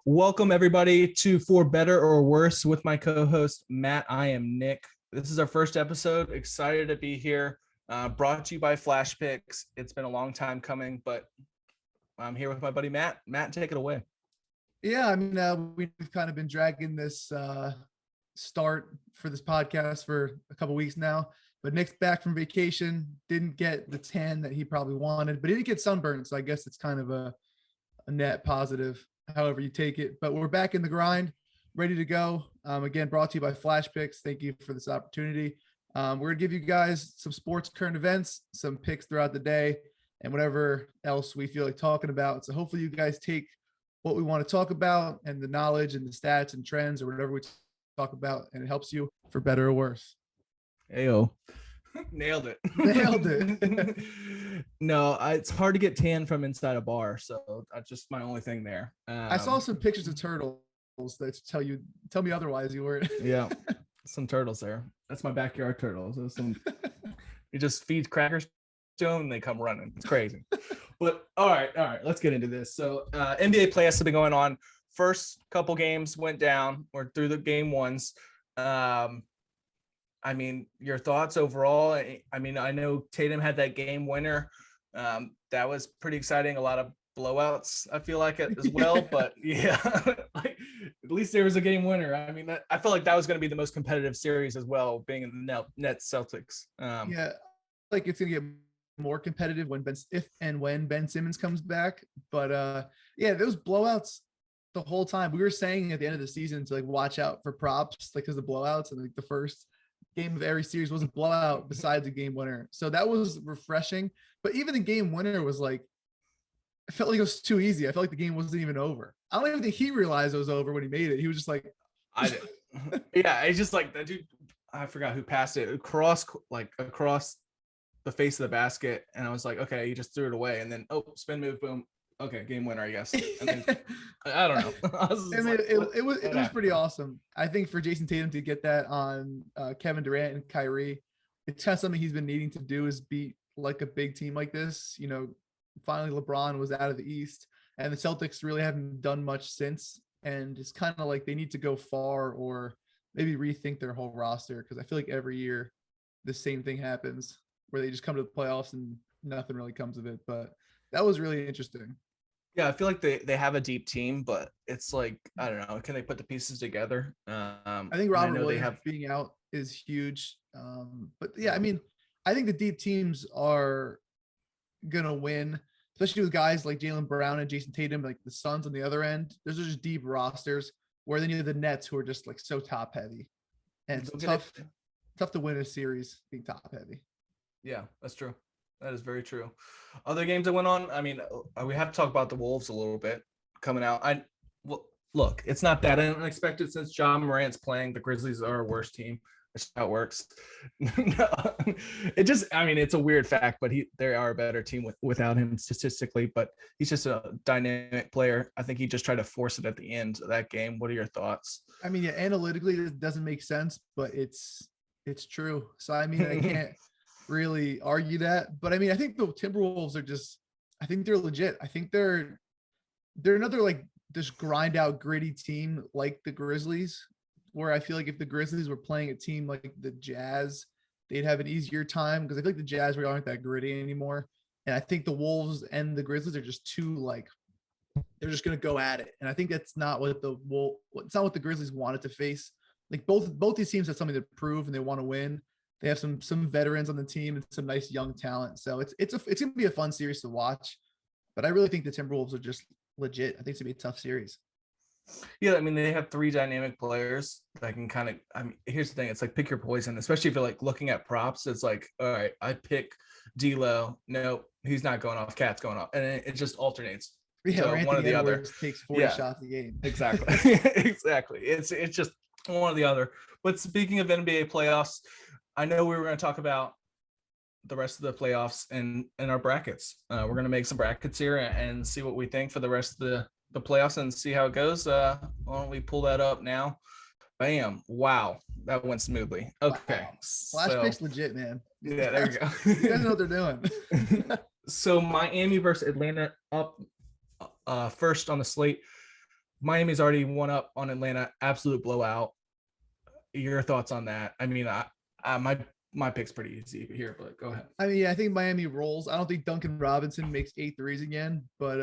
Welcome everybody to For Better or Worse with my co-host Matt. I am Nick. This is our first episode. Excited to be here. Brought to you by FlashPicks. It's been a long time coming, but I'm here with my buddy Matt. Matt, take it away. Yeah, I mean, we've kind of been dragging this start for this podcast for a couple weeks now. But Nick's back from vacation, didn't get the tan that he probably wanted, but he didn't get sunburned. So I guess it's kind of a net positive, however you take it. But we're back in the grind, ready to go. Again, brought to you by FlashPicks. Thank you for this opportunity. We're going to give you guys some sports current events, some picks throughout the day, and whatever else we feel like talking about. So hopefully you guys take what we want to talk about and the knowledge and the stats and trends or whatever we talk about, and it helps you for better or worse. Ayo. Nailed it. No, it's hard to get tan from inside a bar, so that's just my only thing there. I saw some pictures of turtles that tell me otherwise. You weren't. Yeah, some turtles there. That's my backyard turtles. You just feed crackers to them and they come running. It's crazy. But all right, let's get into this. So NBA playoffs have been going on. First couple games went down. We're through the game ones. I mean, your thoughts overall? I mean, I know Tatum had that game winner. That was pretty exciting. A lot of blowouts, I feel like, as well. But yeah, like, at least there was a game winner. I mean, I felt like that was going to be the most competitive series as well, being in the Nets Celtics. Yeah, like it's going to get more competitive when Ben Simmons comes back. But yeah, those blowouts the whole time. We were saying at the end of the season to like watch out for props, like because the blowouts and like the first game of every series was a blowout besides a game winner. So that was refreshing. But even the game winner was like, I felt like it was too easy. I felt like the game wasn't even over. I don't even think he realized it was over when he made it. He was just like, I did. Yeah, it's just like that dude. I forgot who passed it across the face of the basket, and I was like, okay, he just threw it away, and then spin move, boom. Okay, game winner, I guess. And then I don't know. It was pretty awesome. I think for Jason Tatum to get that on Kevin Durant and Kyrie, it's kind of something he's been needing to do, is beat like a big team like this. You know, finally LeBron was out of the East, and the Celtics really haven't done much since. And it's kind of like they need to go far or maybe rethink their whole roster, because I feel like every year the same thing happens where they just come to the playoffs and nothing really comes of it. But that was really interesting. Yeah, I feel like they have a deep team, but it's like, I don't know, can they put the pieces together? I think Robert Williams being out is huge. But yeah, I mean, I think the deep teams are gonna win, especially with guys like Jaylen Brown and Jason Tatum, like the Suns on the other end. Those are just deep rosters, where then you have the Nets, who are just like so top heavy, and it's tough to win a series being top heavy. Yeah, that's true. That is very true. Other games that went on, I mean, we have to talk about the Wolves a little bit coming out. Look, it's not that unexpected since John Morant's playing. The Grizzlies are a worse team. That's how it works. No, it's a weird fact, but they are a better team without him statistically, but he's just a dynamic player. I think he just tried to force it at the end of that game. What are your thoughts? I mean, yeah, analytically, it doesn't make sense, but it's true. So, I mean, I can't really argue that. But I mean, I think the Timberwolves I think they're legit. I think they're another like this grind out gritty team like the Grizzlies, where I feel like if the Grizzlies were playing a team like the Jazz, they'd have an easier time, because I feel like the Jazz really aren't that gritty anymore. And I think the Wolves and the Grizzlies are just too like, they're just going to go at it. And I think that's not what it's not what the Grizzlies wanted to face. Like both these teams have something to prove and they want to win. They have some veterans on the team and some nice young talent. So it's going to be a fun series to watch. But I really think the Timberwolves are just legit. I think it's going to be a tough series. Yeah, I mean, they have three dynamic players that can kind of, I mean, here's the thing. It's like pick your poison, especially if you're like looking at props. It's like, all right, I pick D'Lo. No, he's not going off. Cat's going off. And it just alternates. Yeah, so one or the other takes 40 shots a game. Exactly. Exactly. It's just one or the other. But speaking of NBA playoffs, I know we were going to talk about the rest of the playoffs and our brackets. We're going to make some brackets here and see what we think for the rest of the playoffs and see how it goes. Why don't we pull that up now? Bam. Wow. That went smoothly. Okay. Wow. FlashPicks legit, man. Yeah, there we go. You guys know what they're doing. So Miami versus Atlanta up first on the slate. Miami's already won up on Atlanta, absolute blowout. Your thoughts on that? I mean, my pick's pretty easy here, but go ahead. I mean, yeah, I think Miami rolls. I don't think Duncan Robinson makes 8 threes again, but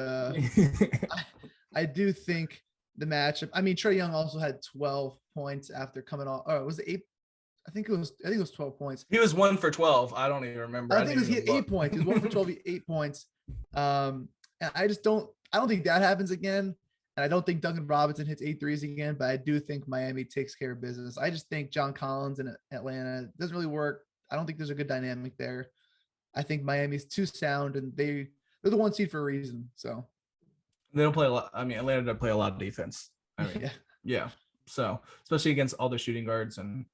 I do think the matchup. I mean, Trae Young also had 12 points after coming off. Oh, it was 8. I think it was 12 points. He was 1 for 12. I don't even remember. I think he had 8 points. He was 1 for 12, 8 points. And I don't think that happens again. And I don't think Duncan Robinson hits 8 threes again, but I do think Miami takes care of business. I just think John Collins in Atlanta doesn't really work. I don't think there's a good dynamic there. I think Miami's too sound, and they're the 1 seed for a reason. So they don't play a lot. I mean, Atlanta doesn't play a lot of defense. I mean, yeah. So especially against all the shooting guards and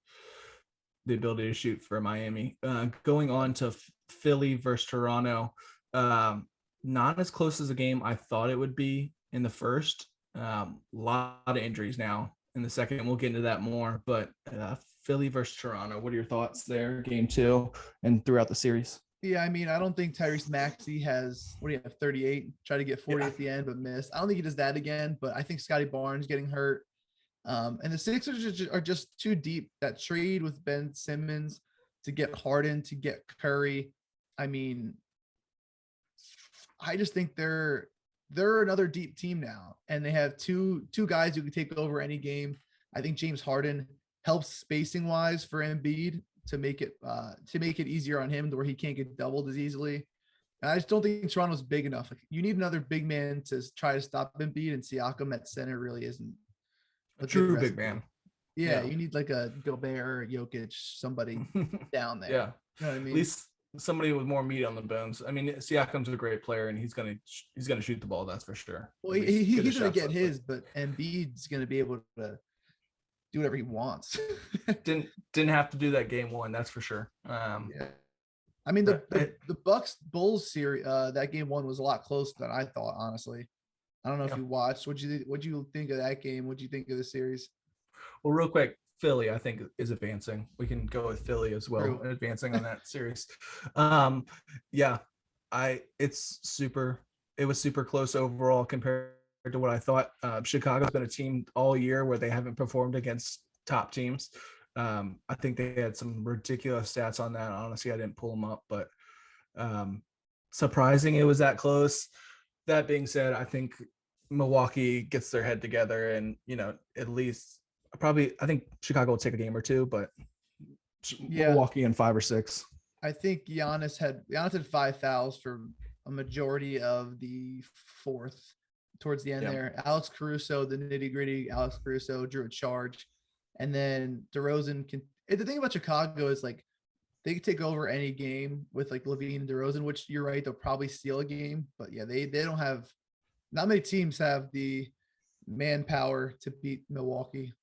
the ability to shoot for Miami. Going on to Philly versus Toronto, not as close as a game I thought it would be in the first. Lot of injuries now in the second. We'll get into that more, but Philly versus Toronto. What are your thoughts there? Game 2 and throughout the series. Yeah, I mean, I don't think Tyrese Maxey has, what do you have, 38? Tried to get 40 at the end, but missed. I don't think he does that again, but I think Scotty Barnes getting hurt. And the Sixers are just too deep. That trade with Ben Simmons to get Harden, to get Curry. I mean, I just think they're another deep team now, and they have two guys who can take over any game. I think James Harden helps spacing wise for Embiid to make it easier on him to where he can't get doubled as easily. And I just don't think Toronto's big enough. Like, you need another big man to try to stop Embiid, and Siakam at center really isn't a true big man. Yeah, you need like a Gobert, Jokic, somebody down there. Yeah, you know what I mean? At least somebody with more meat on the bones. I mean, Siakam's a great player, and he's gonna shoot the ball. That's for sure. Well, he's gonna get his, but Embiid's gonna be able to do whatever he wants. didn't have to do that game 1, that's for sure. Yeah. I mean, the Bucks Bulls series, that game 1 was a lot closer than I thought, honestly. I don't know if you watched. What'd you think of that game? What'd you think of the series? Well, real quick, Philly, I think, is advancing. We can go with Philly as well, advancing on that series. It was super close overall compared to what I thought. Chicago's been a team all year where they haven't performed against top teams. I think they had some ridiculous stats on that. Honestly, I didn't pull them up, but surprising it was that close. That being said, I think Milwaukee gets their head together, and at least I think Chicago will take a game or 2, but Milwaukee in 5 or 6. I think Giannis had 5 fouls for a majority of the fourth. Towards the end there, Alex Caruso, the nitty gritty, Alex Caruso drew a charge, and then DeRozan can. The thing about Chicago is like they can take over any game with like Levine and DeRozan, which you're right, they'll probably steal a game, but yeah, they don't have. Not many teams have the manpower to beat Milwaukee.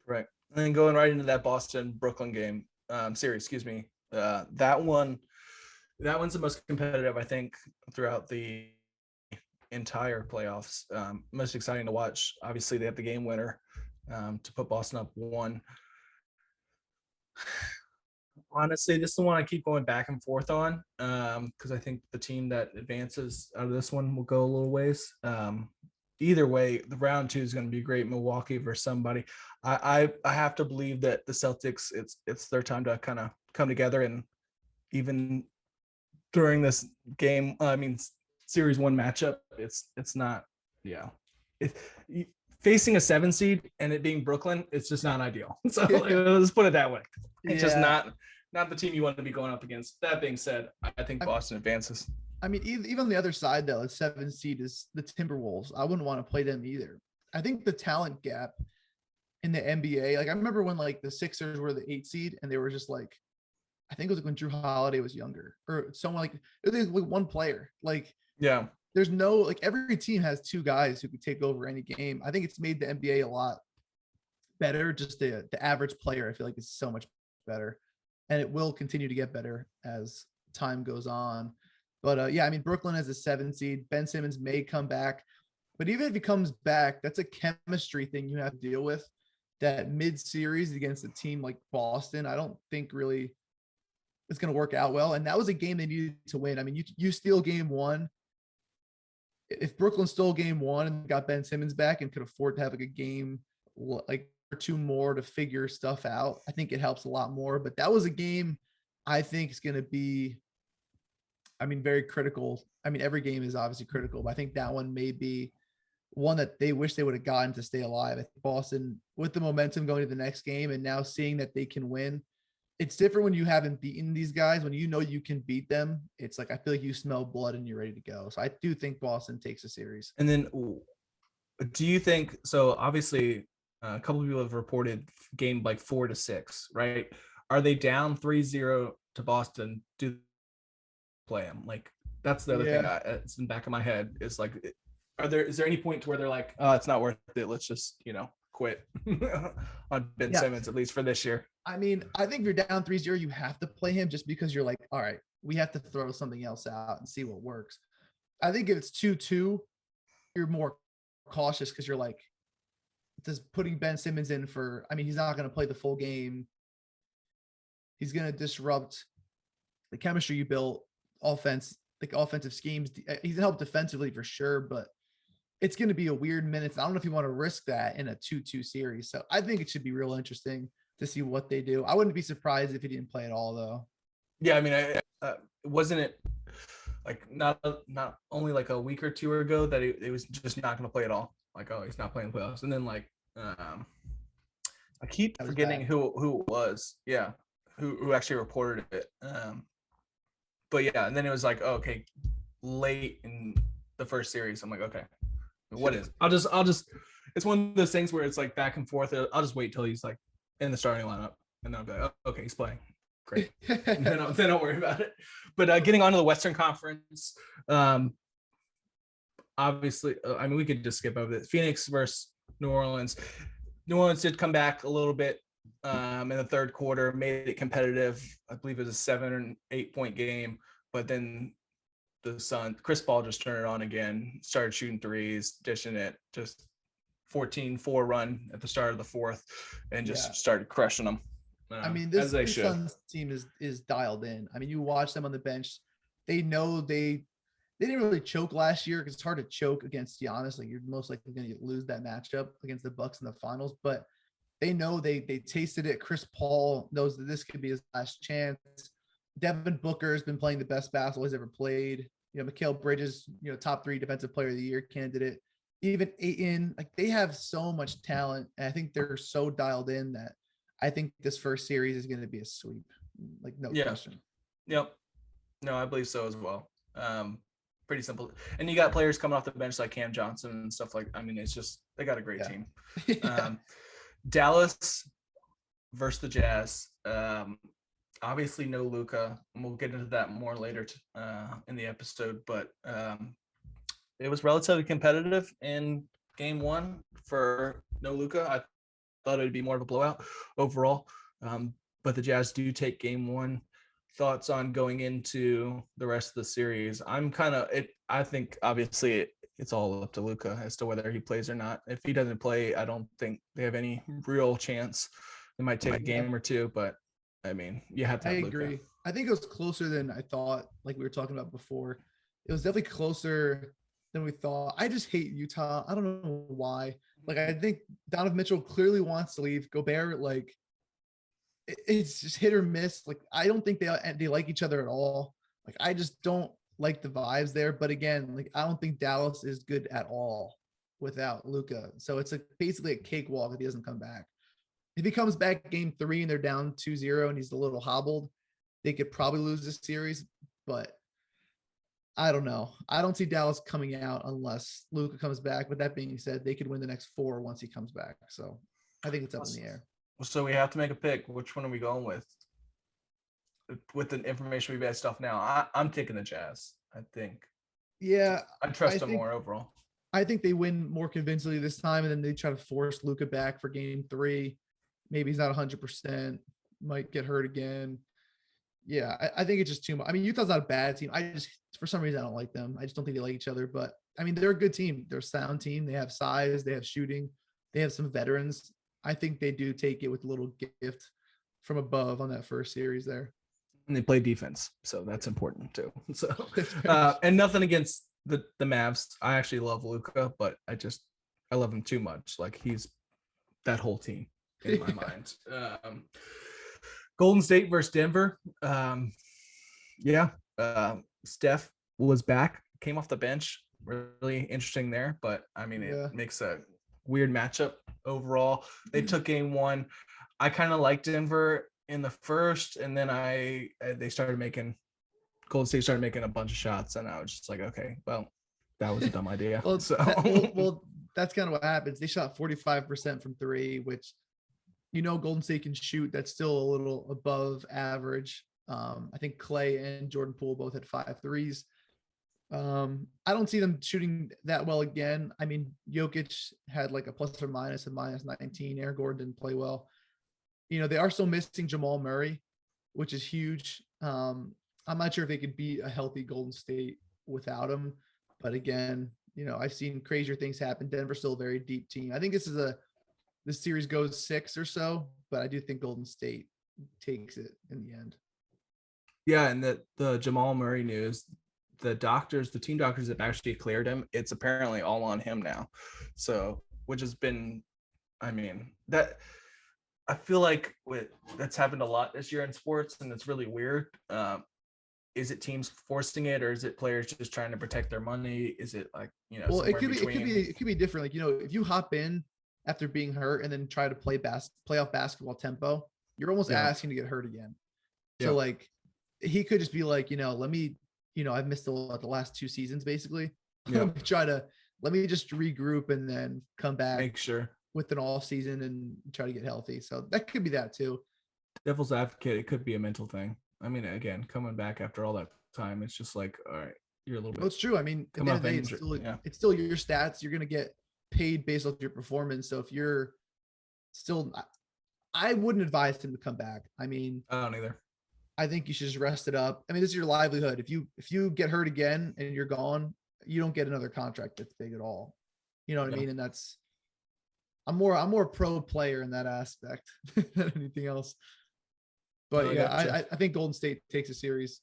Right, and then going right into that Boston-Brooklyn game series. Excuse me. That one's the most competitive, I think, throughout the entire playoffs. Most exciting to watch. Obviously, they have the game winner to put Boston up 1. Honestly, this is the one I keep going back and forth on because I think the team that advances out of this one will go a little ways. Either way, the round 2 is going to be great. Milwaukee versus somebody. I have to believe that the Celtics, it's their time to kind of come together, and even during this game, Series 1 matchup, it's not, facing a 7 seed and it being Brooklyn, it's just not ideal. So let's put it that way. It's just not the team you want to be going up against. That being said, I think Boston advances. I mean, even on the other side, though, a 7 seed is the Timberwolves. I wouldn't want to play them either. I think the talent gap in the NBA, like I remember when like the Sixers were the 8 seed and they were just like, I think it was like when Drew Holiday was younger or someone like, it was like one player. Like, yeah, there's no, like every team has 2 guys who could take over any game. I think it's made the NBA a lot better. Just the average player, I feel like, is so much better, and it will continue to get better as time goes on. But I mean, Brooklyn has a 7 seed. Ben Simmons may come back, but even if he comes back, that's a chemistry thing you have to deal with. That mid-series against a team like Boston, I don't think really it's going to work out well. And that was a game they needed to win. I mean, you steal game 1, if Brooklyn stole game one and got Ben Simmons back and could afford to have like a game like or two more to figure stuff out, I think it helps a lot more. But that was a game I think is going to be, I mean, very critical. I mean, every game is obviously critical, but I think that one may be one that they wish they would have gotten to stay alive. I think Boston, with the momentum going to the next game and now seeing that they can win, it's different when you haven't beaten these guys. When you know you can beat them, it's like I feel like you smell blood and you're ready to go. So I do think Boston takes a series. And then, do you think so? Obviously, a couple of people have reported game like 4-6, right? Are they down 3-0 to Boston? Do they play them? Like that's the other thing it's in the back of my head is like, is there any point to where they're like, oh, it's not worth it, let's just quit on Ben Simmons, at least for this year? I mean, I think if you're down 3-0, you have to play him just because you're like, all right, we have to throw something else out and see what works. I think if it's 2-2, you're more cautious because you're like, just putting Ben Simmons in for, I mean, he's not going to play the full game. He's going to disrupt the chemistry you built, offense, like offensive schemes. He's helped defensively for sure, but it's going to be a weird minute. I don't know if you want to risk that in a 2-2 series. So I think it should be real interesting to see what they do. I wouldn't be surprised if he didn't play at all, though. Yeah, I mean, wasn't it like not only like a week or two ago that it was just not going to play at all? Like, oh, he's not playing the playoffs, and then like, I keep forgetting who it was. Yeah, who actually reported it. But yeah, and then it was like, oh, okay, late in the first series. I'm like, okay, what is? I'll just. It's one of those things where it's like back and forth. I'll just wait till he's like in the starting lineup, and then I'll be like, oh, okay, he's playing. Great. then I'll worry about it. But getting on to the Western Conference, obviously, I mean, we could just skip over this. Phoenix versus New Orleans. New Orleans did come back a little bit in the third quarter, made it competitive. I believe it was a 7 or 8 point game, but then Chris Paul just turned it on again, started shooting threes, dishing it, just 14-4 run at the start of the fourth, and just started crushing them. I mean, this Suns team is dialed in. I mean, you watch them on the bench. They know they didn't really choke last year because it's hard to choke against Giannis. Like, you're most likely going to lose that matchup against the Bucks in the finals. But they know they tasted it. Chris Paul knows that this could be his last chance. Devin Booker has been playing the best basketball he's ever played. Mikal Bridges, top 3 defensive player of the year candidate. Even Ayton, like, they have so much talent. And I think they're so dialed in that I think this first series is going to be a sweep. Like, no question. Yep. No, I believe so as well. Pretty simple. And you got players coming off the bench like Cam Johnson and stuff like, I mean, it's just, they got a great team. Dallas versus the Jazz. Obviously no Luka, and we'll get into that more later in the episode, but it was relatively competitive in game one for no Luka. I thought it'd be more of a blowout overall, but the Jazz do take game one. Thoughts on going into the rest of the series? I think obviously it's all up to Luka as to whether he plays or not. If he doesn't play, I don't think they have any real chance. They might take a game or two, but I mean, you have to have Luka. Agree. I think it was closer than I thought, like we were talking about before. It was definitely closer than we thought. I just hate Utah. I don't know why. Like, I think Donovan Mitchell clearly wants to leave. Gobert, like, it's just hit or miss. Like, I don't think they like each other at all. Like, I just don't like the vibes there. But again, like, I don't think Dallas is good at all without Luka. So it's basically a cakewalk if he doesn't come back. If he comes back game 3 and they're down 2-0 and he's a little hobbled, they could probably lose this series. But I don't know. I don't see Dallas coming out unless Luka comes back. But that being said, they could win the next 4 once he comes back. So I think it's up in the air. So we have to make a pick. Which one are we going with? With the information we've based off now, I'm taking the Jazz. I think. Yeah, I trust them more overall. I think they win more convincingly this time, and then they try to force Luka back for game 3. Maybe he's not 100%. Might get hurt again. Yeah, I think it's just too much. I mean, Utah's not a bad team. I just, for some reason, I don't like them. I just don't think they like each other. But I mean, they're a good team. They're a sound team. They have size. They have shooting. They have some veterans. I think they do take it with a little gift from above on that first series there. And they play defense, so that's important too. So, and nothing against the Mavs. I actually love Luca, but I love him too much. Like he's that whole team in my mind. Golden State versus Denver. Yeah, Steph was back, came off the bench. Really interesting there, but I mean, it Yeah. makes a weird matchup overall. They took game one. I kind of liked Denver in the first, and then they started making Golden State started making a bunch of shots, and I was just like, okay, well, that was a dumb idea. Well, So that's kind of what happens. They shot 45% from three, which Golden State can shoot. That's still a little above average. I think Clay and Jordan Poole both had 5 threes. I don't see them shooting that well again. I mean, Jokic had like a plus or minus of minus 19. Aaron Gordon didn't play well. They are still missing Jamal Murray, which is huge. I'm not sure if they could beat a healthy Golden State without him. But again, I've seen crazier things happen. Denver's still a very deep team. I think this series goes 6 or so, but I do think Golden State takes it in the end. yeah, and the Jamal Murray news, the team doctors have actually cleared him. It's apparently all on him now. So, which has been, I mean, that I feel like that's happened a lot this year in sports, and it's really weird. Is it teams forcing it, or is it players just trying to protect their money? Is it like, well, it could be different. Like, if you hop in after being hurt and then try to play playoff basketball tempo, you're almost asking to get hurt again. So like, he could just be like, let me, I've missed the last 2 seasons basically. Let me just regroup and then come back. Make sure with an off season and try to get healthy. So that could be that too. Devil's advocate, it could be a mental thing. I mean, again, coming back after all that time, it's just like, all right, you're a little bit. Well, it's true. I mean, at the end of the day, it's still your stats. You're going to get paid based off your performance. So if you're still, I wouldn't advise him to come back. I mean, I don't either. I think you should just rest it up. I mean, this is your livelihood. If you get hurt again and you're gone, you don't get another contract that's big at all. You know what I mean? And I'm more pro player in that aspect than anything else. But I think Golden State takes a series.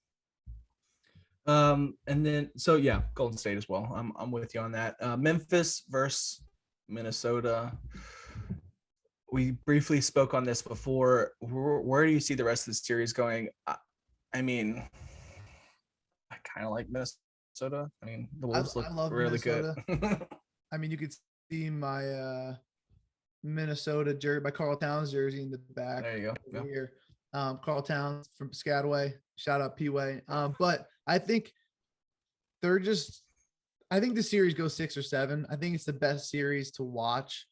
And then Golden State as well. I'm with you on that. Memphis versus Minnesota. We briefly spoke on this before. Where do you see the rest of the series going? I mean, I kind of like Minnesota. I mean, the Wolves look really good. I mean, you could see my Minnesota jersey, my Karl Towns jersey in the back. There you go. Here. Karl Towns from Piscataway. Shout out P-Way. But I think I think the series goes 6 or 7. I think it's the best series to watch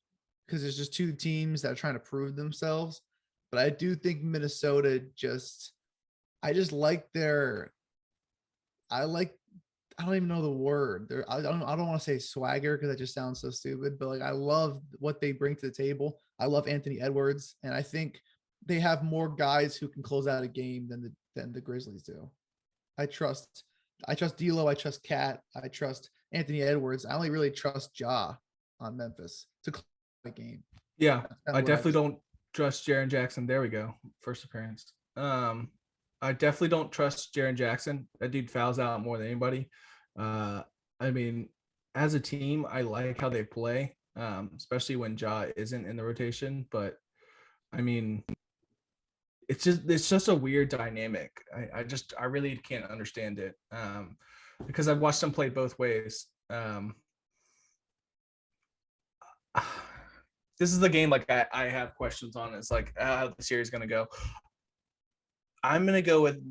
because there's just 2 teams that are trying to prove themselves. But I do think Minnesota I don't even know the word. I don't want to say swagger because that just sounds so stupid, but like I love what they bring to the table. I love Anthony Edwards, and I think they have more guys who can close out a game than the Grizzlies do. I trust D'Lo, I trust Cat, I trust Anthony Edwards. I only really trust Ja on Memphis to close the game. Yeah, I definitely don't trust Jaren Jackson. There we go. First appearance. I definitely don't trust Jaren Jackson. That dude fouls out more than anybody. I mean, as a team, I like how they play, especially when Ja isn't in the rotation. But I mean, it's just a weird dynamic. I really can't understand it because I've watched them play both ways. This is the game like I have questions on. It's like how the series is going to go. I'm going to go with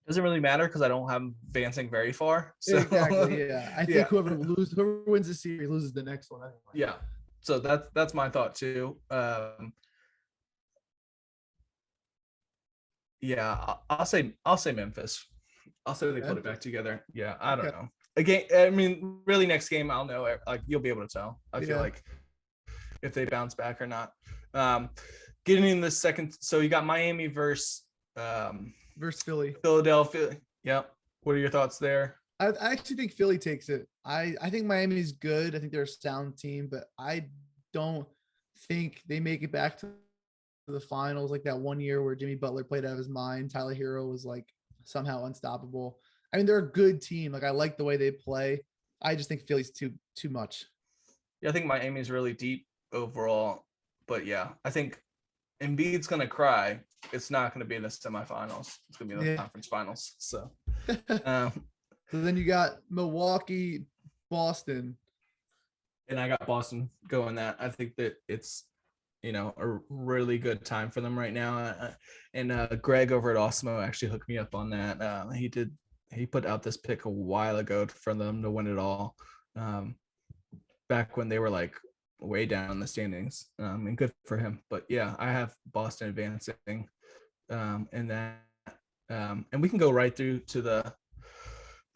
doesn't really matter because I don't have them advancing very far. So exactly, yeah. I think whoever wins the series loses the next one anyway. Yeah. So that's my thought too. I'll say Memphis. I'll say they put it back together. Yeah, I don't know. Again, I mean, really, next game I'll know. Like you'll be able to tell. I feel like if they bounce back or not. Getting in the second, so you got Miami versus Philly. Philadelphia. Yep. What are your thoughts there? I actually think Philly takes it. I think Miami's good. I think they're a sound team, but I don't think they make it back to the finals like that one year where Jimmy Butler played out of his mind. Tyler Hero was like somehow unstoppable. I mean, they're a good team. Like I like the way they play. I just think Philly's too much. Yeah, I think Miami's really deep overall, but yeah, I think Embiid's gonna cry. It's not gonna be in the semifinals. It's gonna be in the Yeah. conference finals. So, So then you got Milwaukee, Boston. and I got Boston going that. I think that it's a really good time for them right now. And Greg over at Osmo actually hooked me up on that. He put out this pick a while ago for them to win it all. Back when they were like way down in the standings, and good for him. But yeah, I have Boston advancing, and that, and we can go right through to the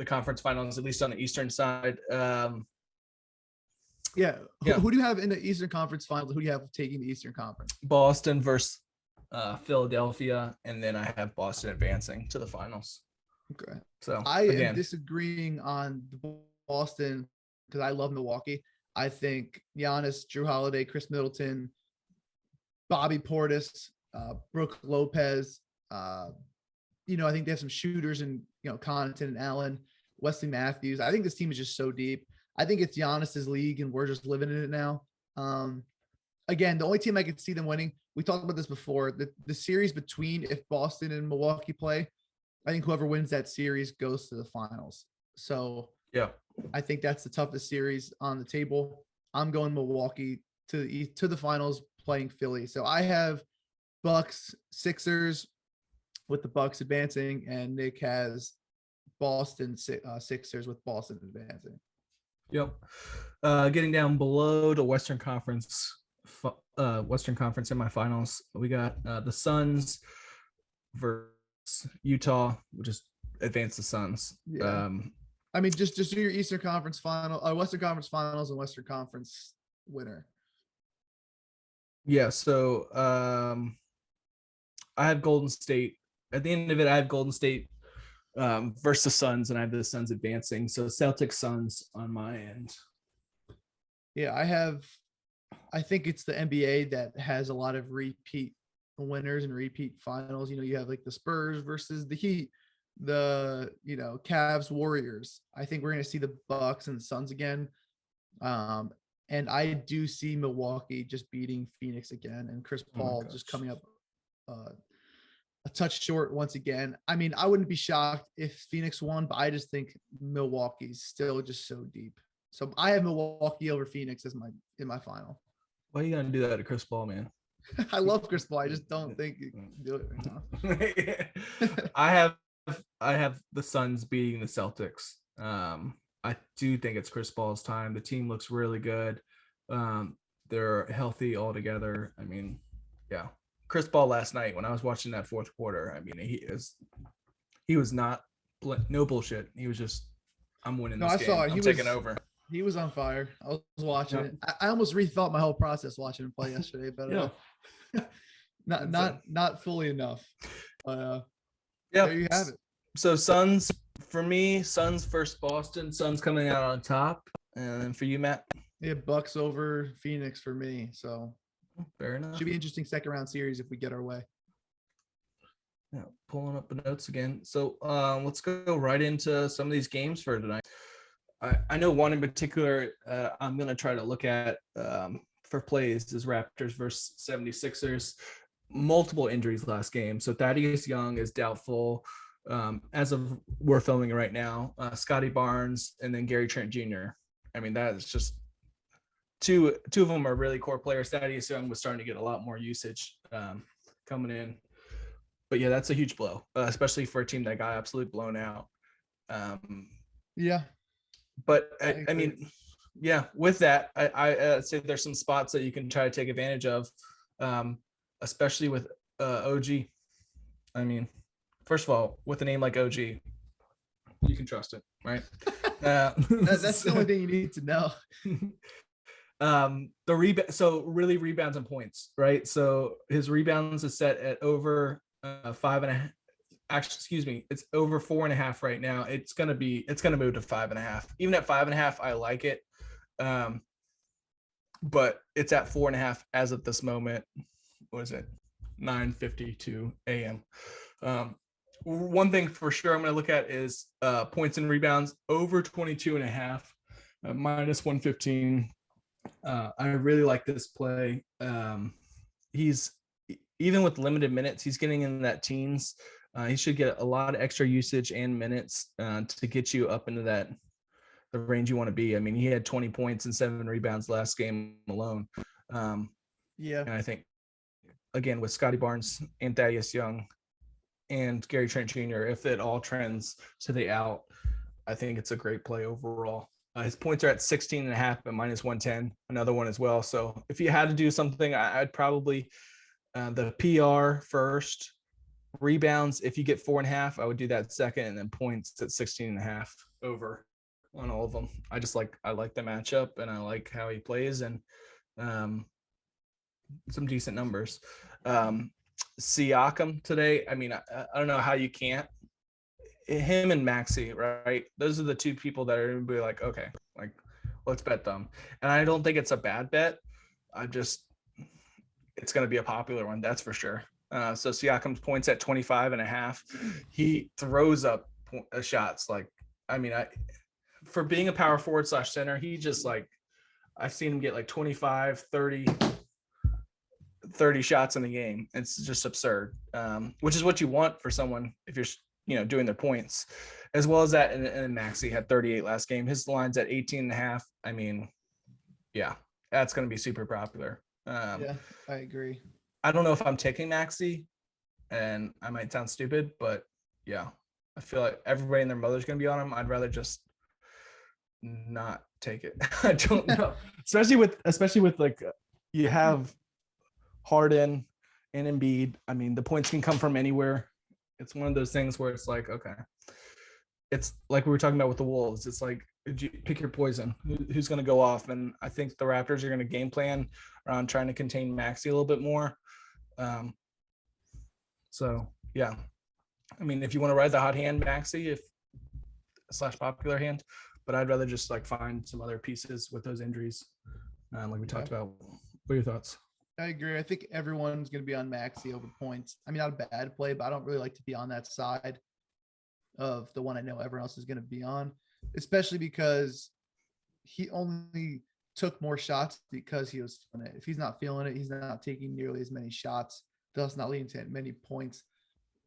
conference finals, at least on the Eastern side. Yeah. Yeah. Who do you have in the Eastern Conference Finals? Who do you have taking the Eastern Conference? Boston versus Philadelphia, and then I have Boston advancing to the finals. Okay. So I am disagreeing on the Boston because I love Milwaukee. I think Giannis, Drew Holiday, Chris Middleton, Bobby Portis, Brooke Lopez. I think they have some shooters in Connaughton and Allen, Wesley Matthews. I think this team is just so deep. I think it's Giannis's league, and we're just living in it now. Again, the only team I could see them winning, we talked about this before, the series between if Boston and Milwaukee play, I think whoever wins that series goes to the finals. So yeah, I think that's the toughest series on the table. I'm going Milwaukee to the finals playing Philly. So I have Bucks, Sixers with the Bucks advancing, and Nick has Boston Sixers with Boston advancing. Yep. Getting down below the Western Conference semifinals, we got the Suns versus Utah. We'll just advance the Suns. Yeah. I mean, just do your Eastern Conference final, Western Conference Finals, and Western Conference winner. Yeah. So I have Golden State. At the end of it, I have Golden State versus the Suns, and I have the Suns advancing. So Celtics Suns on my end. Yeah, I think it's the NBA that has a lot of repeat winners and repeat finals. You have like the Spurs versus the Heat, the Cavs Warriors. I think we're going to see the Bucks and Suns again. And I do see Milwaukee just beating Phoenix again, and Chris Paul just coming up a touch short once again. I mean, I wouldn't be shocked if Phoenix won, but I just think Milwaukee's still just so deep. So I have Milwaukee over Phoenix as in my final. Why are you gonna do that to Chris Paul, man? I love Chris Paul. I just don't think you can do it right now. I have the Suns beating the Celtics. I do think it's Chris Paul's time. The team looks really good. They're healthy all together. I mean, yeah. Chris Paul last night when I was watching that fourth quarter, I mean, he was not no bullshit. He was just, I'm winning this game. Saw it. I'm taking over. He was on fire. I was watching it. I almost rethought my whole process watching him play yesterday, but not fully enough. Yeah, there you have it. So Suns for me, Suns versus Boston. Suns coming out on top, and then for you, Matt. Yeah, Bucks over Phoenix for me. So fair enough. Should be an interesting second round series if we get our way. Yeah, pulling up the notes again. So let's go right into some of these games for tonight. I know one in particular I'm going to try to look at for plays is Raptors versus 76ers. Multiple injuries last game. So Thaddeus Young is doubtful. As of we're filming right now, Scotty Barnes and then Gary Trent Jr. I mean, that is just two of them are really core players. Thaddeus Young was starting to get a lot more usage coming in. But yeah, that's a huge blow, especially for a team that got absolutely blown out. Yeah. But I mean, yeah, with that, I say there's some spots that you can try to take advantage of, especially with OG. I mean, first of all, with a name like OG, you can trust it, right? That's the only thing you need to know. The rebound, so really rebounds and points, right? So his rebounds is set at over 5.5. Actually, excuse me, it's over 4.5 right now. It's gonna move to 5.5. Even at 5.5, I like it. But it's at 4.5 as of this moment. What is it? 9:52 a.m. One thing for sure I'm going to look at is points and rebounds over 22.5, minus 115. I really like this play. He's even with limited minutes, he's getting in that teens. He should get a lot of extra usage and minutes to get you up into the range you want to be. I mean, he had 20 points and 7 rebounds last game alone. Yeah. And I think, again, with Scotty Barnes and Thaddeus Young and Gary Trent Jr., if it all trends to the out, I think it's a great play overall. His points are at 16.5 at minus 110, another one as well. So if you had to do something, I'd probably the PR first, rebounds. If you get 4.5, I would do that second, and then points at 16.5 over on all of them. I like the matchup, and I like how he plays, and some decent numbers. Siakam today, I mean, I don't know how you can't. Him and Maxey, right? Those are the two people that are going to be like, okay, like, let's bet them. And I don't think it's a bad bet. It's going to be a popular one, that's for sure. So Siakam's points at 25.5. He throws up shots. Like, I mean, for being a power forward / center, he just like, I've seen him get like 25, 30 shots in the game. It's just absurd, which is what you want for someone if you're, doing their points, as well as that. And Maxey had 38 last game. His line's at 18.5. I mean, yeah, that's going to be super popular. Yeah, I agree. I don't know if I'm taking Maxey, and I might sound stupid, but yeah, I feel like everybody and their mother's going to be on him. I'd rather just not take it. I don't know, especially with like you have Harden and Embiid. I mean, the points can come from anywhere. It's one of those things where it's like, okay, it's like we were talking about with the Wolves. It's like, you pick your poison. Who's going to go off? And I think the Raptors are going to game plan around trying to contain Maxey a little bit more. So yeah, I mean, if you want to ride the hot hand, Maxey, / popular hand, but I'd rather just like find some other pieces with those injuries, like we talked about. What are your thoughts? I agree. I think everyone's going to be on Maxey over points. I mean, not a bad play, but I don't really like to be on that side of the one I know everyone else is going to be on, especially because he only took more shots because he was feeling it. If he's not feeling it, he's not taking nearly as many shots, thus not leading to many points.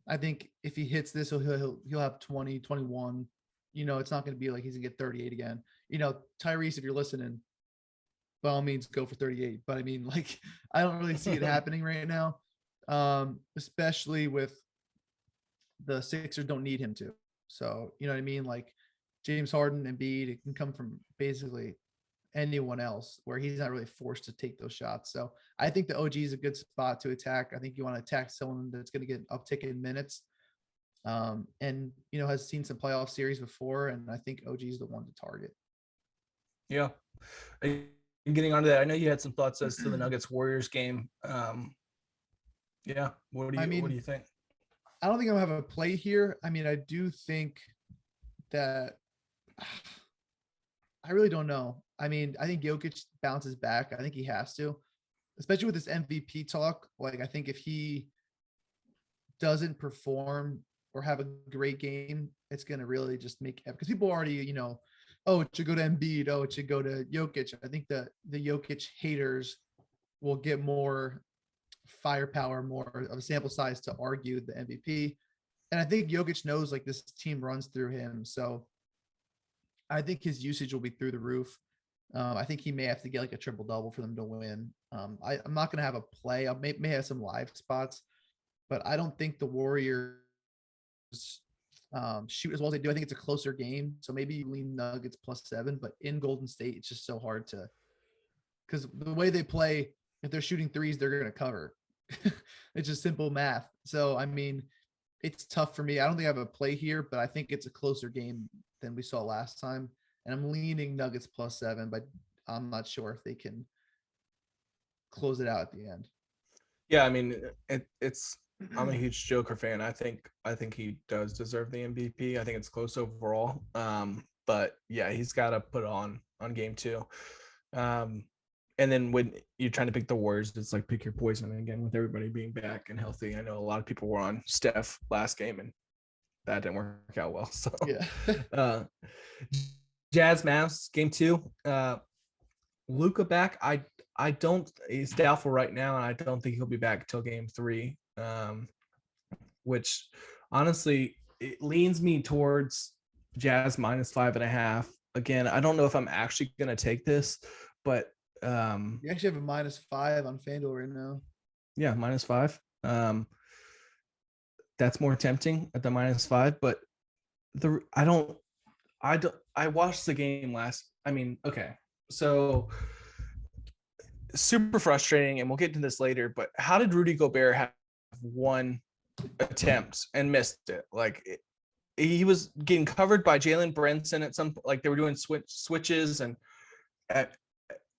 I think if he hits this, he'll have 20, 21. It's not going to be like he's going to get 38 again. Tyrese, if you're listening, by all means, go for 38. But I mean, like, I don't really see it happening right now, especially with the Sixers don't need him to. So, you know what I mean? Like, James Harden and Embiid, it can come from basically anyone else where he's not really forced to take those shots. So I think the OG is a good spot to attack. I think you want to attack someone that's going to get an uptick in minutes, and, has seen some playoff series before. And I think OG is the one to target. Yeah. Getting onto that, I know you had some thoughts as to the Nuggets Warriors game. Yeah, what do you think? I don't think I'm gonna have a play here. I mean, I do think that I really don't know. I mean, I think Jokic bounces back. I think he has to, especially with this MVP talk. Like, I think if he doesn't perform or have a great game, it's gonna really just make, because people already, oh, it should go to Embiid. Oh, it should go to Jokic. I think the Jokic haters will get more firepower, more of a sample size to argue the MVP. And I think Jokic knows like this team runs through him. So I think his usage will be through the roof. I think he may have to get like a triple double for them to win. I'm not going to have a play. I may have some live spots, but I don't think the Warriors shoot as well as they do. I think it's a closer game. So maybe you lean Nuggets +7, but in Golden State, it's just so hard to, because the way they play, if they're shooting threes, they're going to cover. It's just simple math. So, I mean, it's tough for me. I don't think I have a play here, but I think it's a closer game than we saw last time. And I'm leaning Nuggets +7, but I'm not sure if they can close it out at the end. Yeah, I mean, I'm a huge Joker fan. I think he does deserve the MVP. I think it's close overall. But yeah, he's got to put on game 2. And then when you're trying to pick the Warriors, it's like pick your poison again with everybody being back and healthy. I know a lot of people were on Steph last game, and that didn't work out well. So Yeah. uh, Jazz Mavs game 2. Luka back. I don't. He's doubtful right now, and I don't think he'll be back till game 3. Which honestly it leans me towards Jazz -5.5. Again, I don't know if I'm actually gonna take this, but You actually have a -5 on FanDuel right now. yeah, -5. That's more tempting at the -5, but I watched the game last. I mean, okay, so super frustrating, and we'll get to this later. But how did Rudy Gobert have one attempt and missed it? Like he was getting covered by Jalen Brunson at some, like they were doing switches, and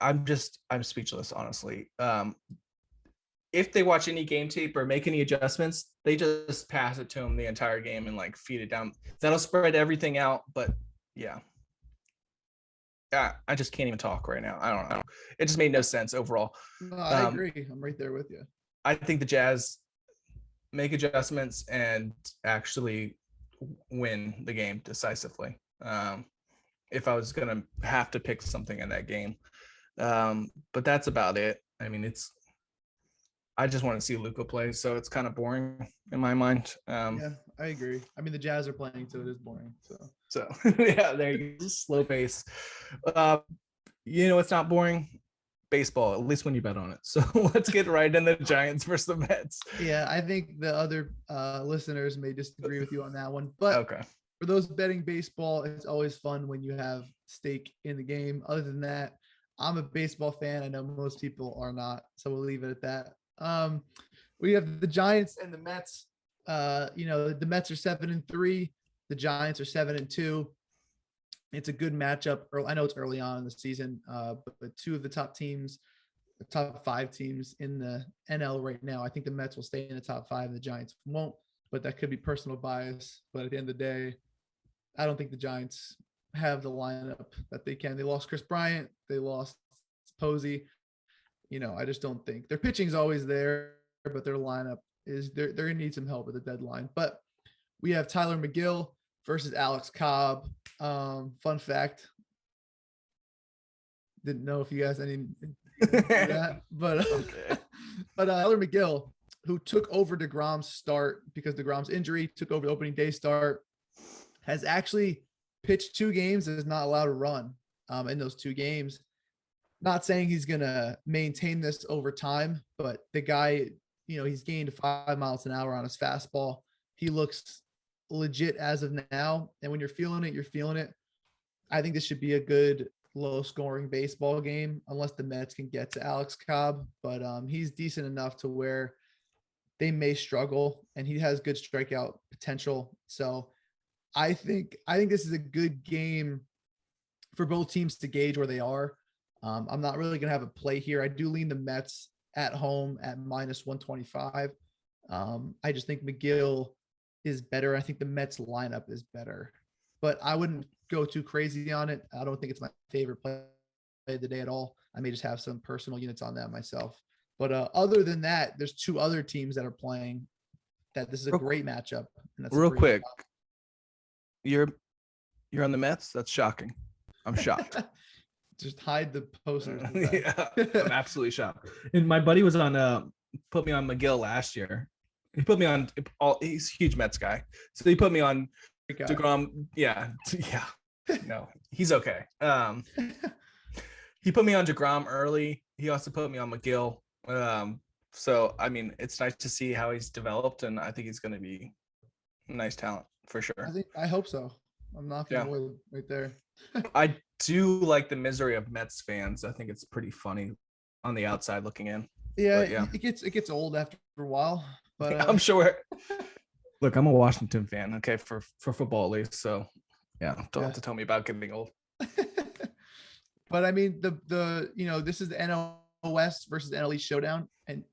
I'm speechless, honestly. If they watch any game tape or make any adjustments, they just pass it to him the entire game and like feed it down. That'll spread everything out. But yeah, I just can't even talk right now. I don't know. It just made no sense overall. No, I agree. I'm right there with you. I think the Jazz make adjustments and actually win the game decisively. If I was going to have to pick something in that game. But that's about it. I mean, I just want to see Luka play, so it's kind of boring in my mind. Yeah, I agree. I mean, the Jazz are playing, so it is boring. So yeah, there you go. Slow pace. It's not boring. Baseball, at least when you bet on it. So let's get right in the Giants versus the Mets. Yeah, I think the other listeners may disagree with you on that one, but okay. For those betting baseball, it's always fun when you have stake in the game. Other than that, I'm a baseball fan. I know most people are not, so we'll leave it at that. We have the Giants and the Mets. The Mets are 7-3. The Giants are 7-2. It's a good matchup. I know it's early on in the season, but two of the top teams, the top 5 teams in the NL right now, I think the Mets will stay in the top 5. The Giants won't, but that could be personal bias. But at the end of the day, I don't think the Giants have the lineup that they can. They lost Chris Bryant. They lost Posey. I just don't think their pitching is always there, but their lineup is they're going to need some help at the deadline. But we have Tyler McGill versus Alex Cobb. Fun fact. Didn't know if you guys any that, but okay. But Tyler McGill, who took over DeGrom's start because DeGrom's injury, took over the opening day start, has actually pitched 2 games and is not allowed to run in those 2 games. Not saying he's going to maintain this over time, but the guy, he's gained 5 miles an hour on his fastball. He looks legit as of now. And when you're feeling it, you're feeling it. I think this should be a good low scoring baseball game, unless the Mets can get to Alex Cobb, but he's decent enough to where they may struggle, and he has good strikeout potential. So I think this is a good game for both teams to gauge where they are. I'm not really going to have a play here. I do lean the Mets at home at -125. I just think McGill is better. I think the Mets lineup is better, but I wouldn't go too crazy on it. I don't think it's my favorite play of the day at all. I may just have some personal units on that myself. But other than that, there's 2 other teams that are playing that this is a great matchup. And that's real quick. You're on the Mets? That's shocking. I'm shocked. Just hide the posters. Yeah, I'm absolutely shocked. And my buddy was on put me on McGill last year. He put me on he's a huge Mets guy. So he put me on DeGrom. Yeah. No, he's okay. He put me on DeGrom early. He also put me on McGill. So I mean, it's nice to see how he's developed, and I think he's going to be a nice talent for sure. I hope so. I'm knocking on wood right there. I do like the misery of Mets fans. I think it's pretty funny on the outside looking in. Yeah. It gets old after a while, but I'm sure. Look, I'm a Washington fan. Okay, for football at least. So don't have to tell me about getting old. But I mean, this is the NL West versus NL East showdown, and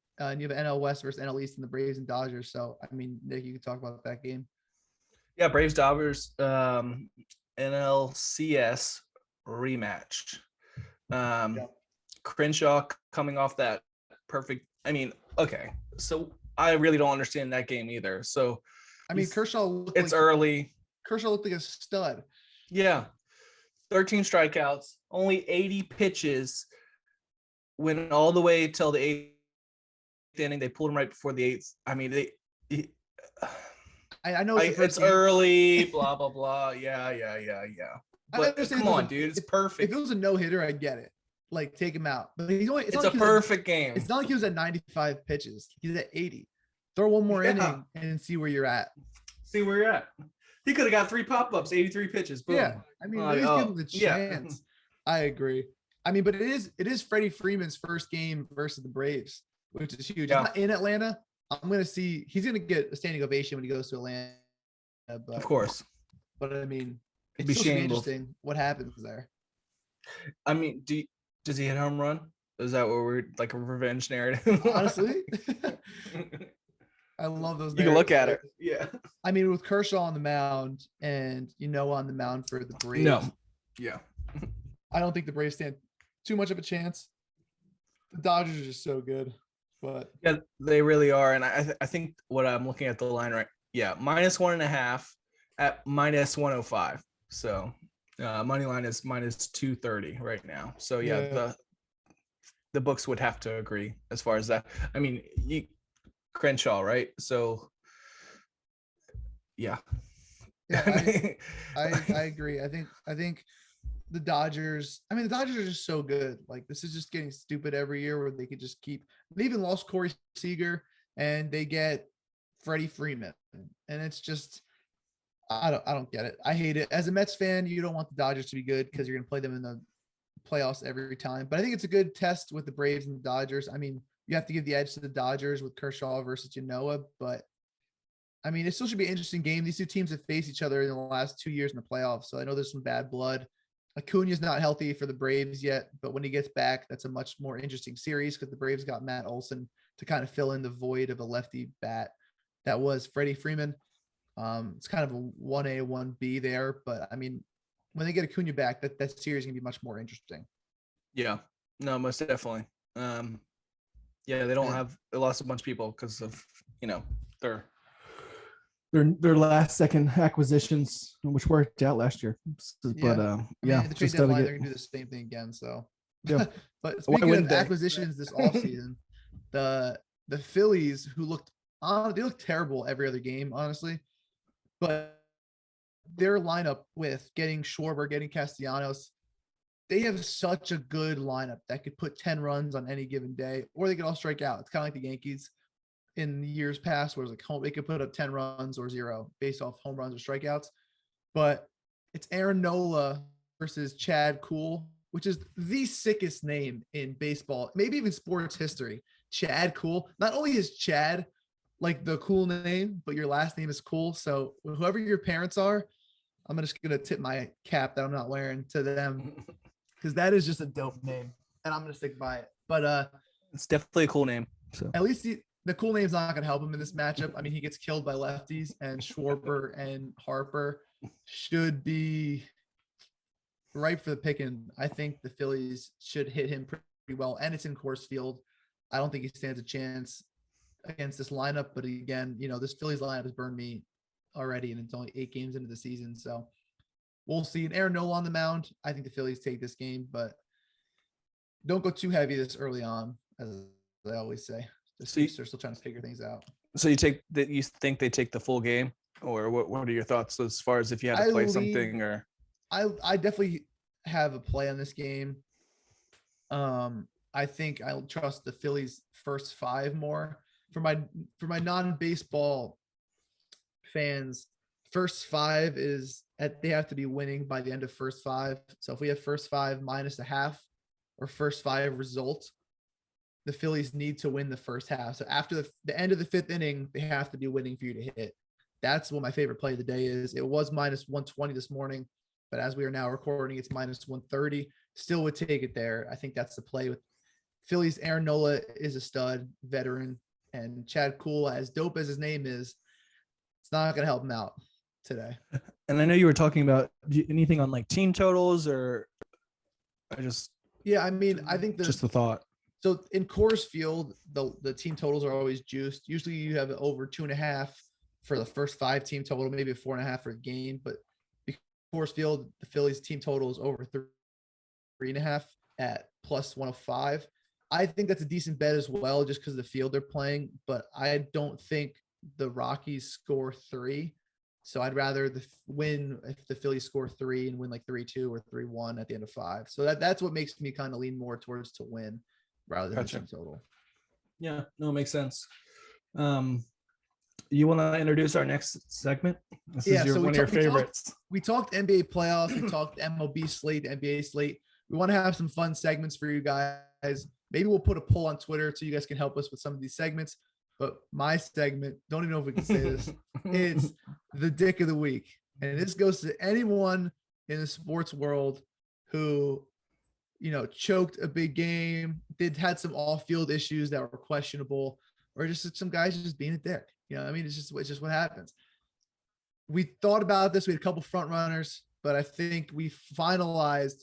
you have NL West versus NL East and the Braves and Dodgers. So I mean, Nick, you can talk about that game. Yeah, Braves Dodgers NLCS rematch. Crenshaw coming off that perfect. I mean, okay, so I really don't understand that game either. So I mean, Kershaw looked It's like early. Kershaw looked like a stud. Yeah. 13 strikeouts, only 80 pitches. Went all the way till the eighth inning. They pulled him right before the eighth. I mean, I know it's the first it's game. early, blah, blah, blah. Yeah. I But understand come on, dude. It's if perfect. it was a no-hitter, I get it. Like, take him out. But he's only It's a perfect game. It's not like he was at 95 pitches. He's at 80. Throw one more inning and see where you're at. See where you're at. He could have got 3 pop-ups, 83 pitches. Boom. Yeah. I mean, at least give him the chance. I agree. I mean, but it is Freddie Freeman's first game versus the Braves, which is huge. Yeah. Not in Atlanta. I'm gonna see he's gonna get a standing ovation when he goes to Atlanta. But, of course. But I mean, It'd be shameful. Interesting what happens there. I mean, does he hit home run? Is that what we're like a revenge narrative? Honestly, I love those. You can look at it. Yeah. I mean, with Kershaw on the mound and on the mound for the Braves. No. Yeah. I don't think the Braves stand too much of a chance. The Dodgers are just so good, but yeah, they really are. And I think what I'm looking at the line right. Yeah, -1.5 at -105. So money line is -230 right now. So yeah. The books would have to agree as far as that. I mean, Crenshaw, right? So yeah. I agree. I think the Dodgers, the Dodgers are just so good. Like, this is just getting stupid every year where they could just they even lost Corey Seager and they get Freddie Freeman. And it's just, I don't get it. I hate it. As a Mets fan, you don't want the Dodgers to be good because you're going to play them in the playoffs every time. But I think it's a good test with the Braves and the Dodgers. I mean, you have to give the edge to the Dodgers with Kershaw versus Genoa, but I mean, it still should be an interesting game. These two teams have faced each other in the last 2 years in the playoffs. So I know there's some bad blood. Acuna's not healthy for the Braves yet, but when he gets back, that's a much more interesting series because the Braves got Matt Olson to kind of fill in the void of a lefty bat that was Freddie Freeman. It's kind of a 1A, 1B there, but I mean, when they get Acuna back, that series is gonna be much more interesting. Yeah, no, most definitely. Yeah, they lost a bunch of people because of their last second acquisitions, which worked out last year. But the trade deadline, they're gonna do the same thing again. So yeah. But speaking of acquisitions this offseason, the Phillies, who they looked terrible every other game, honestly. But their lineup with getting Schwarber, getting Castellanos, they have such a good lineup that could put 10 runs on any given day, or they could all strike out. It's kind of like the Yankees in years past, where it's like they could put up 10 runs or 0 based off home runs or strikeouts. But it's Aaron Nola versus Chad Kuhl, which is the sickest name in baseball, maybe even sports history. Chad Kuhl. Not only is Chad like the cool name, but your last name is cool. So whoever your parents are, I'm just going to tip my cap that I'm not wearing to them because that is just a dope name and I'm going to stick by it. But it's definitely a cool name. So at least the cool name's not going to help him in this matchup. I mean, he gets killed by lefties, and Schwarber and Harper should be ripe for the picking. I think the Phillies should hit him pretty well, and it's in Coors Field. I don't think he stands a chance against this lineup, but again, this Phillies lineup has burned me already, and it's only 8 games into the season, so we'll see. And Aaron Nola on the mound, I think the Phillies take this game, but don't go too heavy this early on, as I always say. The Chiefs are still trying to figure things out. So you think they take the full game, or what are your thoughts as far as if you had to play something? Or I definitely have a play on this game. I think I'll trust the Phillies first 5 more. For my non-baseball fans, first 5 is they have to be winning by the end of first 5. So if we have first 5 -0.5 or first 5 result, the Phillies need to win the first half. So after the end of the 5th inning, they have to be winning for you to hit. That's what my favorite play of the day is. It was -120 this morning, but as we are now recording, it's -130. Still would take it there. I think that's the play with Phillies. Aaron Nola is a stud veteran, and Chad Kuhl, as dope as his name is, it's not going to help him out today. And I know you were talking about anything on like team totals, or I think just the thought. So in Coors Field, the team totals are always juiced. Usually you have over 2.5 for the first 5 team total, maybe a 4.5 for the game. But Coors Field, the Phillies team total is over 3.5 at plus 105. I think that's a decent bet as well, just because of the field they're playing. But I don't think the Rockies score 3. So I'd rather win if the Phillies score 3 and win like 3-2 or 3-1 at the end of 5. So that's what makes me kind of lean more towards to win rather than the team total. Yeah, no, it makes sense. You want to introduce our next segment? This is one of your favorites. We talked NBA playoffs. We talked MLB slate, the NBA slate. We want to have some fun segments for you guys. Maybe we'll put a poll on Twitter so you guys can help us with some of these segments. But my segment, don't even know if we can say this, it's the dick of the week. And this goes to anyone in the sports world who, choked a big game, had some off-field issues that were questionable, or just some guys just being a dick. It's just what happens. We thought about this. We had a couple front runners, but I think we finalized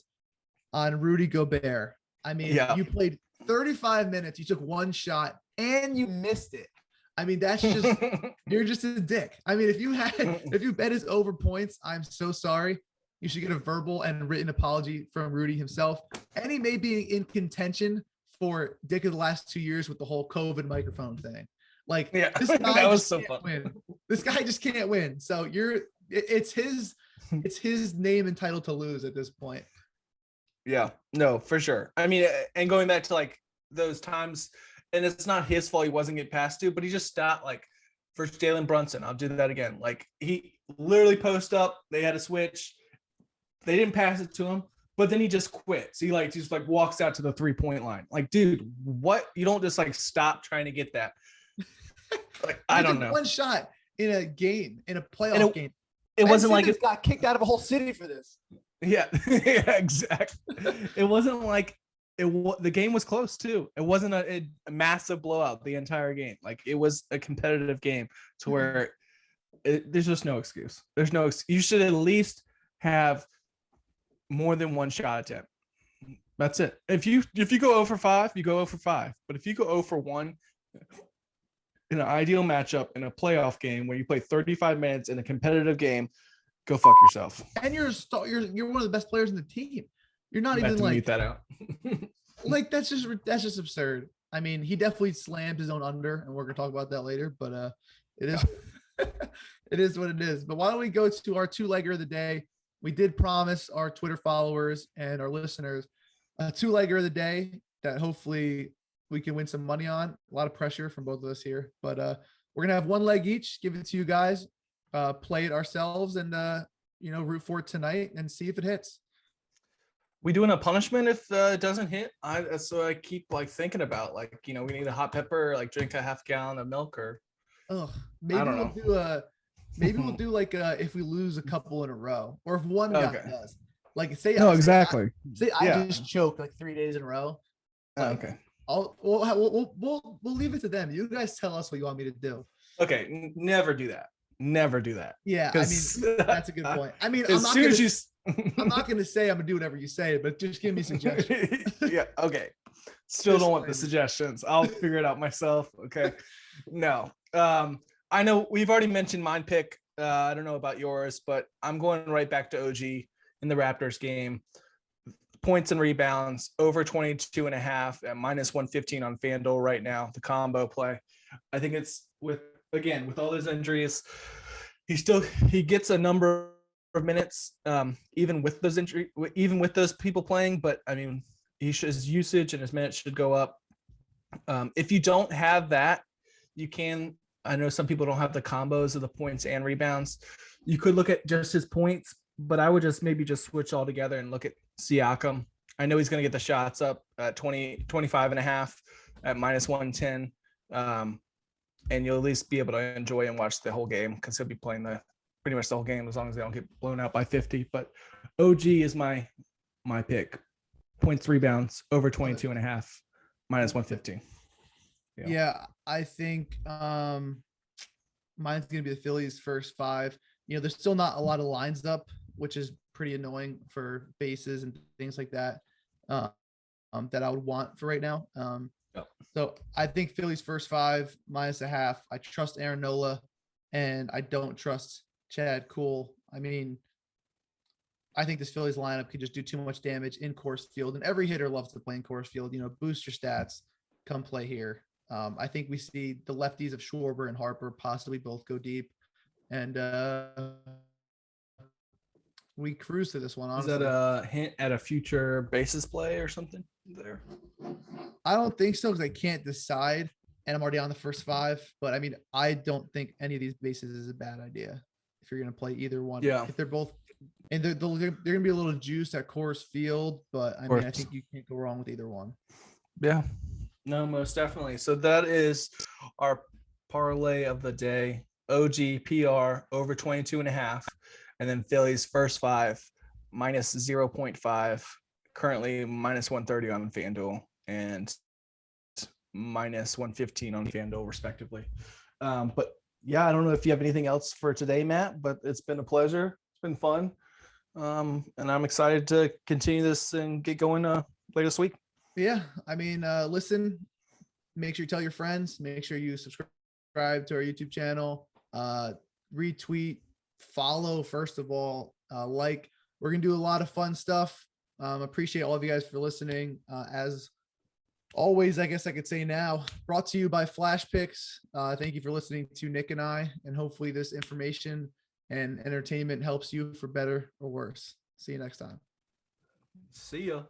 on Rudy Gobert. You played 35 minutes. You took 1 shot and you missed it. That's just, you're just a dick. If you bet his over points, I'm so sorry. You should get a verbal and written apology from Rudy himself. And he may be in contention for dick of the last 2 years with the whole COVID microphone thing. This guy that was so fun. Win. This guy just can't win. So it's his name entitled to lose at this point. Yeah, no, for sure. And going back to those times, and it's not his fault he wasn't getting passed to, but he just stopped. For Jalen Brunson, I'll do that again. He literally post up, they had a switch, they didn't pass it to him, but then he just quits. He just walks out to the 3-point line. Dude, what? You don't just stop trying to get that. I don't know. 1 shot in a game, in a playoff game. It wasn't like it got kicked out of a whole city for this. Yeah, yeah, exactly. It wasn't the game was close too. It wasn't a massive blowout the entire game. It was a competitive game to where there's just no excuse. There's no excuse. You should at least have more than 1 shot attempt. That's it. If you go 0 for 5, you go 0 for 5. But if you go 0 for 1 in an ideal matchup in a playoff game where you play 35 minutes in a competitive game, go fuck yourself. And you're one of the best players in the team. You're not even mute that out. That's just absurd. He definitely slammed his own under, and we're gonna talk about that later. But it is it is what it is. But why don't we go to our 2-legger of the day? We did promise our Twitter followers and our listeners a 2-legger of the day that hopefully we can win some money on. A lot of pressure from both of us here, but we're gonna have 1 leg each, give it to you guys, play it ourselves, and root for it tonight and see if it hits. We doing a punishment if it doesn't hit? So I keep thinking about we need a hot pepper, drink a half gallon of milk, or maybe we'll do if we lose a couple in a row, or if one guy does. Exactly. I just choke 3 days in a row. Okay. We'll leave it to them. You guys tell us what you want me to do. Okay, never do that. Never do that. Yeah, that's a good point. I'm not gonna say I'm gonna do whatever you say, but just give me suggestions. Yeah, okay. Still don't want the suggestions. I'll figure it out myself. Okay. No. I know we've already mentioned mine pick. I don't know about yours, but I'm going right back to OG in the Raptors game. Points and rebounds over 22.5 at -115 on FanDuel right now. The combo play. I think it's with all his injuries, he gets a number of minutes, even with those injuries, even with those people playing. But his usage and his minutes should go up. If you don't have that, you can. I know some people don't have the combos of the points and rebounds. You could look at just his points, but I would maybe switch all together and look at Siakam. I know he's going to get the shots up at 25.5 at -110. And you'll at least be able to enjoy and watch the whole game because he'll be playing pretty much the whole game as long as they don't get blown out by 50. But OG is my pick. Points, rebounds over 22.5, -115. Yeah, I think mine's gonna be the Phillies first 5. There's still not a lot of lines up, which is pretty annoying for bases and things like that. That I would want for right now. So I think Phillies first 5 -0.5. I trust Aaron Nola and I don't trust Chad Cool. I mean, I think this Phillies lineup could just do too much damage in Coors Field, and every hitter loves to play in Coors Field. Boost your stats, come play here. I think we see the lefties of Schwarber and Harper possibly both go deep, and we cruise to this one. Is Honestly, that a hint at a future basis play or something there? I don't think so because I can't decide, and I'm already on the first 5. But I mean, I don't think any of these bases is a bad idea if you're going to play either one. Yeah. If they're both, and they're going to be a little juiced at Coors Field, but I mean, I think you can't go wrong with either one. Yeah. No, most definitely. So that is our parlay of the day. OG PR over 22.5, and then Phillies first 5 minus 0.5, currently minus 130 on FanDuel and minus 115 on FanDuel respectively. But yeah, I don't know if you have anything else for today, Matt, but it's been a pleasure. It's been fun. And I'm excited to continue this and get going later this week. Yeah. I mean, listen, make sure you tell your friends, make sure you subscribe to our YouTube channel, retweet, follow, first of all, like. We're going to do a lot of fun stuff. Appreciate all of you guys for listening. As always, I guess I could say now, brought to you by FlashPicks. Thank you for listening to Nick and I, and hopefully this information and entertainment helps you for better or worse. See you next time. See ya.